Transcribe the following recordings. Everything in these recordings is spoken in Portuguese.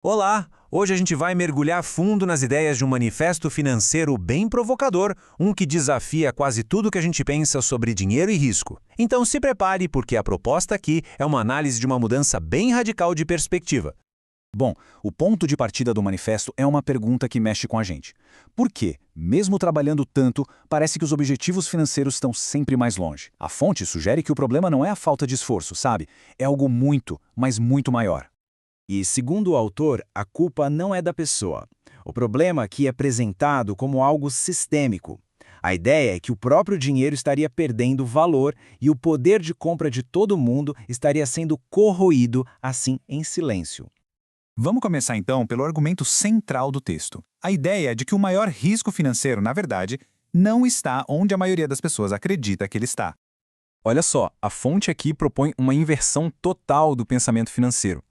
Olá! Hoje a gente vai mergulhar fundo nas ideias de um manifesto financeiro bem provocador, um que desafia quase tudo que a gente pensa sobre dinheiro e risco. Então se prepare, porque a proposta aqui é uma análise de uma mudança bem radical de perspectiva. Bom, o ponto de partida do manifesto é uma pergunta que mexe com a gente. Por quê? Mesmo trabalhando tanto, parece que os objetivos financeiros estão sempre mais longe. A fonte sugere que o problema não é a falta de esforço, sabe? É algo muito, mas muito maior. E, segundo o autor, a culpa não é da pessoa. O problema aqui é apresentado como algo sistêmico. A ideia é que o próprio dinheiro estaria perdendo valor e o poder de compra de todo mundo estaria sendo corroído, assim, em silêncio. Vamos começar então pelo argumento central do texto. A ideia de que o maior risco financeiro, na verdade, não está onde a maioria das pessoas acredita que ele está. Olha só, a fonte aqui propõe uma inversão total do pensamento financeiro.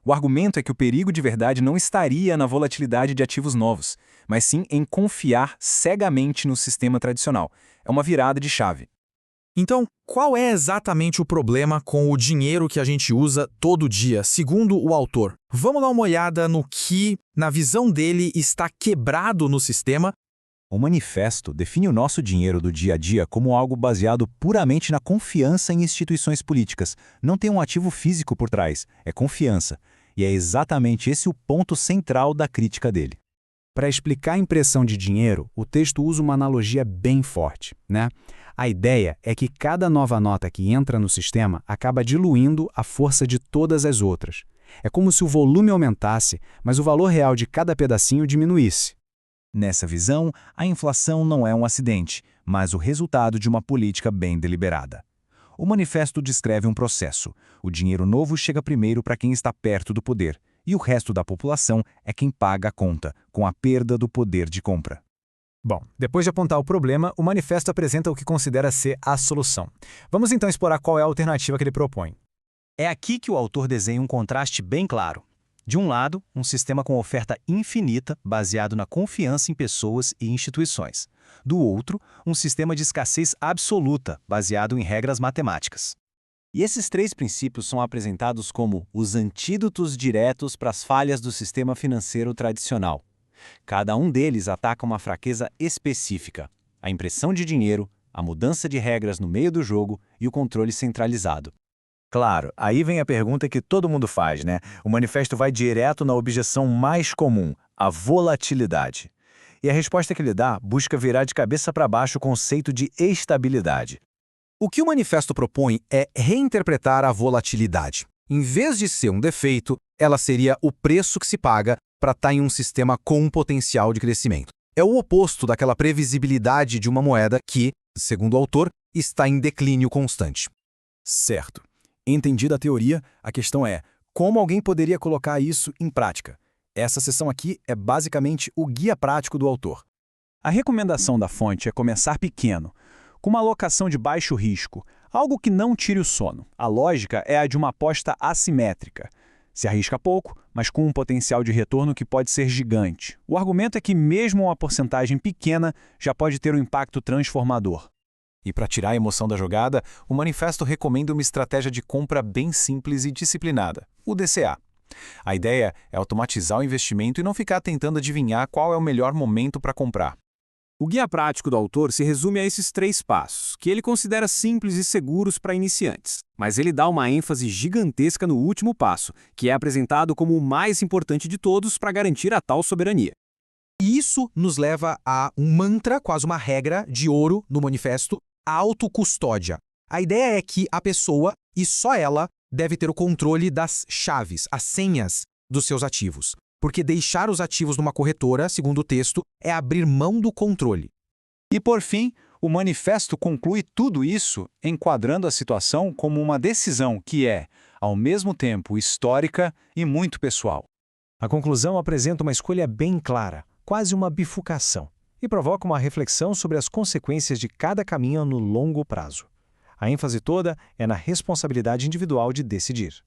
O argumento é que o perigo de verdade não estaria na volatilidade de ativos novos, mas sim em confiar cegamente no sistema tradicional. É uma virada de chave. Então, qual é exatamente o problema com o dinheiro que a gente usa todo dia, segundo o autor? Vamos dar uma olhada no que, na visão dele, está quebrado no sistema. O manifesto define o nosso dinheiro do dia a dia como algo baseado puramente na confiança em instituições políticas. Não tem um ativo físico por trás, é confiança. E é exatamente esse o ponto central da crítica dele. Para explicar a impressão de dinheiro, o texto usa uma analogia bem forte, né? A ideia é que cada nova nota que entra no sistema acaba diluindo a força de todas as outras. É como se o volume aumentasse, mas o valor real de cada pedacinho diminuísse. Nessa visão, a inflação não é um acidente, mas o resultado de uma política bem deliberada. O manifesto descreve um processo. O dinheiro novo chega primeiro para quem está perto do poder, e o resto da população é quem paga a conta, com a perda do poder de compra. Bom, depois de apontar o problema, o manifesto apresenta o que considera ser a solução. Vamos então explorar qual é a alternativa que ele propõe. É aqui que o autor desenha um contraste bem claro. De um lado, um sistema com oferta infinita, baseado na confiança em pessoas e instituições. Do outro, um sistema de escassez absoluta, baseado em regras matemáticas. E esses três princípios são apresentados como os antídotos diretos para as falhas do sistema financeiro tradicional. Cada um deles ataca uma fraqueza específica: a impressão de dinheiro, a mudança de regras no meio do jogo e o controle centralizado. Claro, aí vem a pergunta que todo mundo faz, né? O manifesto vai direto na objeção mais comum, a volatilidade. E a resposta que ele dá busca virar de cabeça para baixo o conceito de estabilidade. O que o manifesto propõe é reinterpretar a volatilidade. Em vez de ser um defeito, ela seria o preço que se paga para estar em um sistema com um potencial de crescimento. É o oposto daquela previsibilidade de uma moeda que, segundo o autor, está em declínio constante. Certo. Entendida a teoria, a questão é como alguém poderia colocar isso em prática? Essa seção aqui é basicamente o guia prático do autor. A recomendação da fonte é começar pequeno, com uma alocação de baixo risco, algo que não tire o sono. A lógica é a de uma aposta assimétrica. Se arrisca pouco, mas com um potencial de retorno que pode ser gigante. O argumento é que mesmo uma porcentagem pequena já pode ter um impacto transformador. E para tirar a emoção da jogada, o manifesto recomenda uma estratégia de compra bem simples e disciplinada, o DCA. A ideia é automatizar o investimento e não ficar tentando adivinhar qual é o melhor momento para comprar. O guia prático do autor se resume a esses 3 passos, que ele considera simples e seguros para iniciantes. Mas ele dá uma ênfase gigantesca no último passo, que é apresentado como o mais importante de todos para garantir a tal soberania. E isso nos leva a um mantra, quase uma regra de ouro no manifesto, a autocustódia. A ideia é que a pessoa, e só ela, deve ter o controle das chaves, as senhas dos seus ativos. Porque deixar os ativos numa corretora, segundo o texto, é abrir mão do controle. E por fim, o manifesto conclui tudo isso enquadrando a situação como uma decisão que é, ao mesmo tempo, histórica e muito pessoal. A conclusão apresenta uma escolha bem clara, quase uma bifurcação, e provoca uma reflexão sobre as consequências de cada caminho no longo prazo. A ênfase toda é na responsabilidade individual de decidir.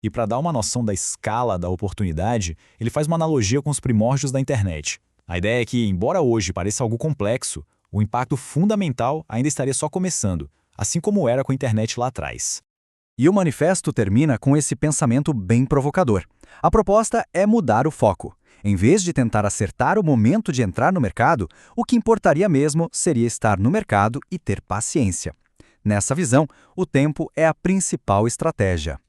E para dar uma noção da escala da oportunidade, ele faz uma analogia com os primórdios da internet. A ideia é que, embora hoje pareça algo complexo, o impacto fundamental ainda estaria só começando, assim como era com a internet lá atrás. E o manifesto termina com esse pensamento bem provocador. A proposta é mudar o foco. Em vez de tentar acertar o momento de entrar no mercado, o que importaria mesmo seria estar no mercado e ter paciência. Nessa visão, o tempo é a principal estratégia.